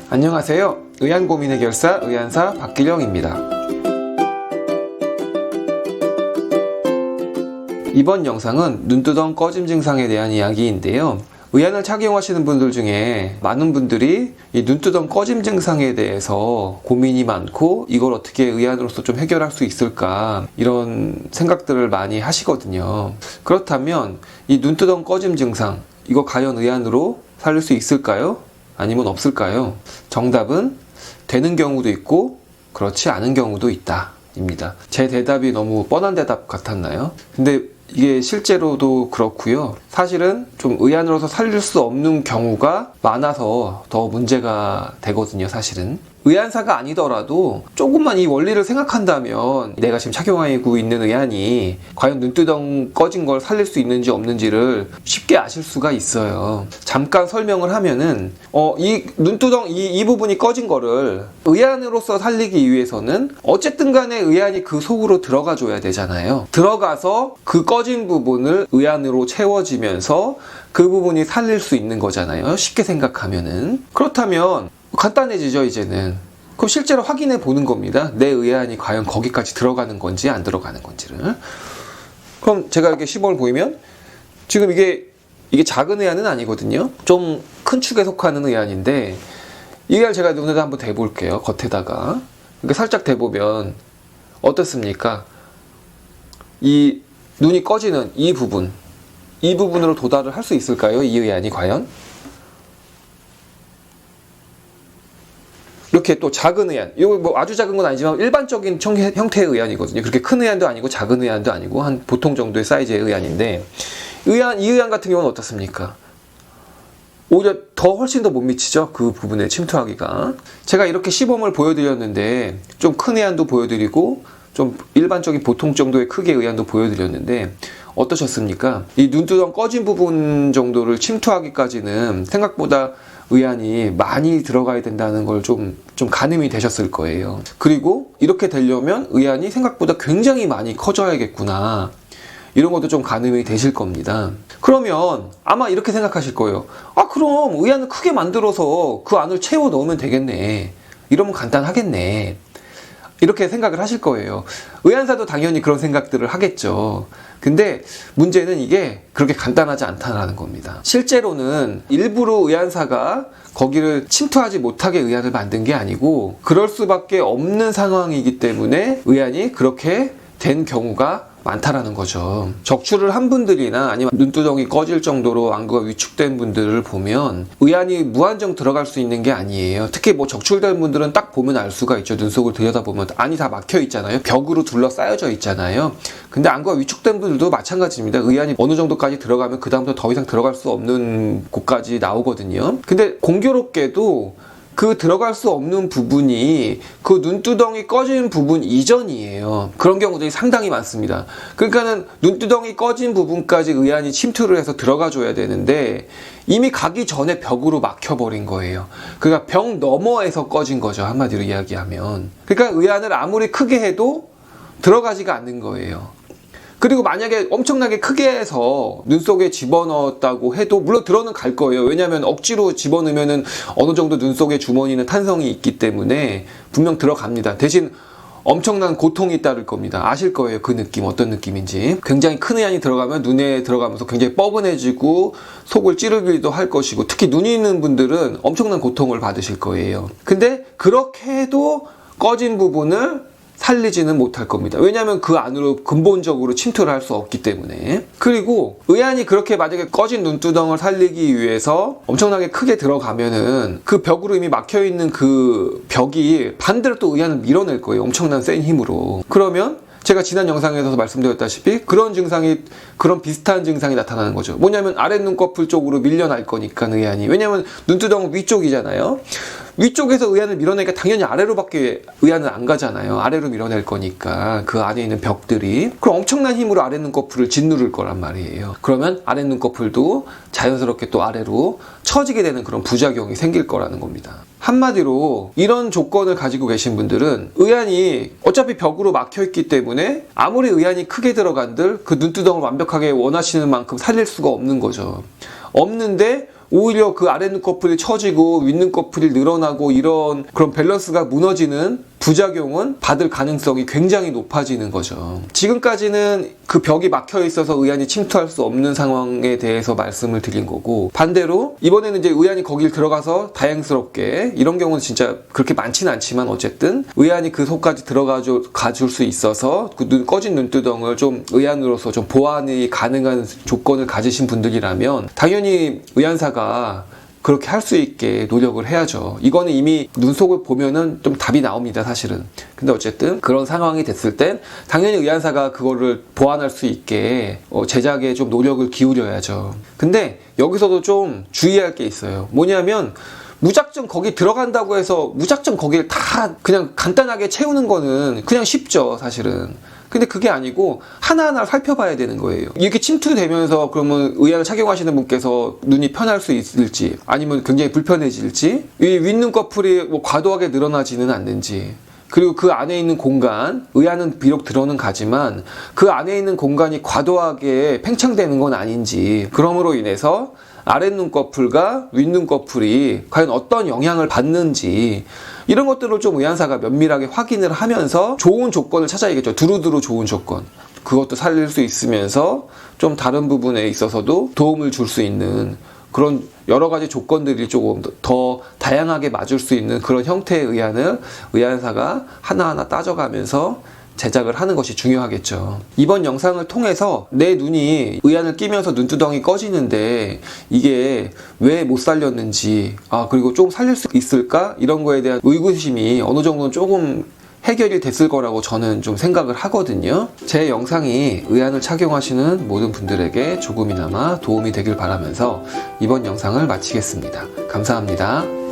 안녕하세요. 의안고민 해결사 의안사 박기령입니다. 이번 영상은 눈두덩 꺼짐 증상에 대한 이야기인데요. 의안을 착용하시는 분들 중에 많은 분들이 이 눈두덩 꺼짐 증상에 대해서 고민이 많고 이걸 어떻게 의안으로서 좀 해결할 수 있을까 이런 생각들을 많이 하시거든요. 그렇다면 이 눈두덩 꺼짐 증상 이거 과연 의안으로 살릴 수 있을까요? 아니면 없을까요? 정답은 되는 경우도 있고 그렇지 않은 경우도 있다 입니다. 제 대답이 너무 뻔한 대답 같았나요? 근데 이게 실제로도 그렇고요. 사실은 좀 의안으로서 살릴 수 없는 경우가 많아서 더 문제가 되거든요, 사실은. 의안사가 아니더라도 조금만 이 원리를 생각한다면 내가 지금 착용하고 있는 의안이 과연 눈두덩 꺼진 걸 살릴 수 있는지 없는지를 쉽게 아실 수가 있어요. 잠깐 설명을 하면은 이 눈두덩 이 부분이 꺼진 거를 의안으로서 살리기 위해서는 어쨌든 간에 의안이 그 속으로 들어가 줘야 되잖아요. 들어가서 그 꺼진 부분을 의안으로 채워지면서 그 부분이 살릴 수 있는 거잖아요. 쉽게 생각하면은. 그렇다면 간단해지죠, 이제는. 그럼 실제로 확인해 보는 겁니다. 내 의안이 과연 거기까지 들어가는 건지 안 들어가는 건지를. 그럼 제가 이렇게 시범을 보이면 지금 이게 작은 의안은 아니거든요. 좀 큰 축에 속하는 의안인데 이 의안 제가 눈에다 한번 대볼게요. 겉에다가. 이렇게 살짝 대보면 어떻습니까? 이 눈이 꺼지는 이 부분으로 도달을 할 수 있을까요? 이 의안이 과연? 이렇게 또 작은 의안, 이거 뭐 아주 작은 건 아니지만 일반적인 형태의 의안이거든요. 그렇게 큰 의안도 아니고 작은 의안도 아니고 한 보통 정도의 사이즈의 의안인데 이 의안 같은 경우는 어떻습니까? 오히려 훨씬 더 못 미치죠. 그 부분에 침투하기가. 제가 이렇게 시범을 보여드렸는데 좀 큰 의안도 보여드리고 좀 일반적인 보통 정도의 크기의 의안도 보여드렸는데 어떠셨습니까? 이 눈두덩 꺼진 부분 정도를 침투하기까지는 생각보다 의안이 많이 들어가야 된다는 걸 좀 가늠이 되셨을 거예요. 그리고 이렇게 되려면 의안이 생각보다 굉장히 많이 커져야겠구나. 이런 것도 좀 가늠이 되실 겁니다. 그러면 아마 이렇게 생각하실 거예요. 그럼 의안을 크게 만들어서 그 안을 채워 넣으면 되겠네. 이러면 간단하겠네. 이렇게 생각을 하실 거예요. 의안사도 당연히 그런 생각들을 하겠죠. 근데 문제는 이게 그렇게 간단하지 않다는 겁니다. 실제로는 일부러 의안사가 거기를 침투하지 못하게 의안을 만든 게 아니고 그럴 수밖에 없는 상황이기 때문에 의안이 그렇게 된 경우가 많다라는 거죠. 적출을 한 분들이나 아니면 눈두덩이 꺼질 정도로 안구가 위축된 분들을 보면 의안이 무한정 들어갈 수 있는 게 아니에요. 특히 뭐 적출된 분들은 딱 보면 알 수가 있죠. 눈 속을 들여다보면 안이 다 막혀 있잖아요. 벽으로 둘러싸여져 있잖아요. 근데 안구가 위축된 분들도 마찬가지입니다. 의안이 어느 정도까지 들어가면 그 다음부터 더 이상 들어갈 수 없는 곳까지 나오거든요. 근데 공교롭게도 그 들어갈 수 없는 부분이 그 눈두덩이 꺼진 부분 이전이에요. 그런 경우들이 상당히 많습니다. 그러니까는 눈두덩이 꺼진 부분까지 의안이 침투를 해서 들어가 줘야 되는데 이미 가기 전에 벽으로 막혀버린 거예요. 그러니까 벽 너머에서 꺼진 거죠. 한마디로 이야기하면. 그러니까 의안을 아무리 크게 해도 들어가지가 않는 거예요. 그리고 만약에 엄청나게 크게 해서 눈 속에 집어넣었다고 해도 물론 들어는 갈 거예요. 왜냐하면 억지로 집어넣으면은 어느 정도 눈 속에 주머니는 탄성이 있기 때문에 분명 들어갑니다. 대신 엄청난 고통이 따를 겁니다. 아실 거예요. 그 느낌 어떤 느낌인지. 굉장히 큰 의안이 들어가면 눈에 들어가면서 굉장히 뻐근해지고 속을 찌르기도 할 것이고 특히 눈이 있는 분들은 엄청난 고통을 받으실 거예요. 근데 그렇게 해도 꺼진 부분을 살리지는 못할 겁니다. 왜냐하면 그 안으로 근본적으로 침투를 할 수 없기 때문에. 그리고 의안이 그렇게 만약에 꺼진 눈두덩을 살리기 위해서 엄청나게 크게 들어가면은 그 벽으로 이미 막혀있는 그 벽이 반대로 또 의안을 밀어낼 거예요. 엄청난 센 힘으로. 그러면 제가 지난 영상에서 말씀드렸다시피 그런 비슷한 증상이 나타나는 거죠. 뭐냐면 아랫 눈꺼풀 쪽으로 밀려날 거니까 의안이. 왜냐면 눈두덩은 위쪽이잖아요. 위쪽에서 의안을 밀어내니까 당연히 아래로밖에 의안은 안 가잖아요. 아래로 밀어낼 거니까 그 안에 있는 벽들이. 그럼 엄청난 힘으로 아랫 눈꺼풀을 짓누를 거란 말이에요. 그러면 아랫 눈꺼풀도 자연스럽게 또 아래로 처지게 되는 그런 부작용이 생길 거라는 겁니다. 한마디로 이런 조건을 가지고 계신 분들은 의안이 어차피 벽으로 막혀있기 때문에 아무리 의안이 크게 들어간들 그 눈두덩을 완벽하게 원하시는 만큼 살릴 수가 없는 거죠. 없는데 오히려 그 아래 눈꺼풀이 처지고 윗 눈꺼풀이 늘어나고 이런 그런 밸런스가 무너지는 부작용은 받을 가능성이 굉장히 높아지는 거죠. 지금까지는 그 벽이 막혀 있어서 의안이 침투할 수 없는 상황에 대해서 말씀을 드린 거고, 반대로 이번에는 이제 의안이 거길 들어가서 다행스럽게, 이런 경우는 진짜 그렇게 많지는 않지만 어쨌든 의안이 그 속까지 가줄 수 있어서 그 꺼진 눈두덩을 좀 의안으로서 좀 보완이 가능한 조건을 가지신 분들이라면 당연히 의안사가 그렇게 할 수 있게 노력을 해야죠. 이거는 이미 눈속을 보면은 좀 답이 나옵니다, 사실은. 근데 어쨌든 그런 상황이 됐을 땐 당연히 의안사가 그거를 보완할 수 있게 제작에 좀 노력을 기울여야죠. 근데 여기서도 좀 주의할 게 있어요. 뭐냐면 무작정 거기 들어간다고 해서 무작정 거기를 다 그냥 간단하게 채우는 거는 그냥 쉽죠, 사실은. 근데 그게 아니고 하나하나 살펴봐야 되는 거예요. 이렇게 침투되면서 그러면 의안을 착용하시는 분께서 눈이 편할 수 있을지, 아니면 굉장히 불편해질지, 이 윗눈꺼풀이 뭐 과도하게 늘어나지는 않는지, 그리고 그 안에 있는 공간, 의안은 비록 들어는 가지만 그 안에 있는 공간이 과도하게 팽창되는 건 아닌지, 그러므로 인해서 아랫눈꺼풀과 윗눈꺼풀이 과연 어떤 영향을 받는지, 이런 것들을 좀 의안사가 면밀하게 확인을 하면서 좋은 조건을 찾아야겠죠. 두루두루 좋은 조건. 그것도 살릴 수 있으면서 좀 다른 부분에 있어서도 도움을 줄 수 있는 그런 여러 가지 조건들이 조금 더 다양하게 맞을 수 있는 그런 형태의 의안을 의안사가 하나하나 따져가면서 제작을 하는 것이 중요하겠죠. 이번 영상을 통해서 내 눈이 의안을 끼면서 눈두덩이 꺼지는데 이게 왜 못 살렸는지, 그리고 좀 살릴 수 있을까? 이런 거에 대한 의구심이 어느 정도는 조금 해결이 됐을 거라고 저는 좀 생각을 하거든요. 제 영상이 의안을 착용하시는 모든 분들에게 조금이나마 도움이 되길 바라면서 이번 영상을 마치겠습니다. 감사합니다.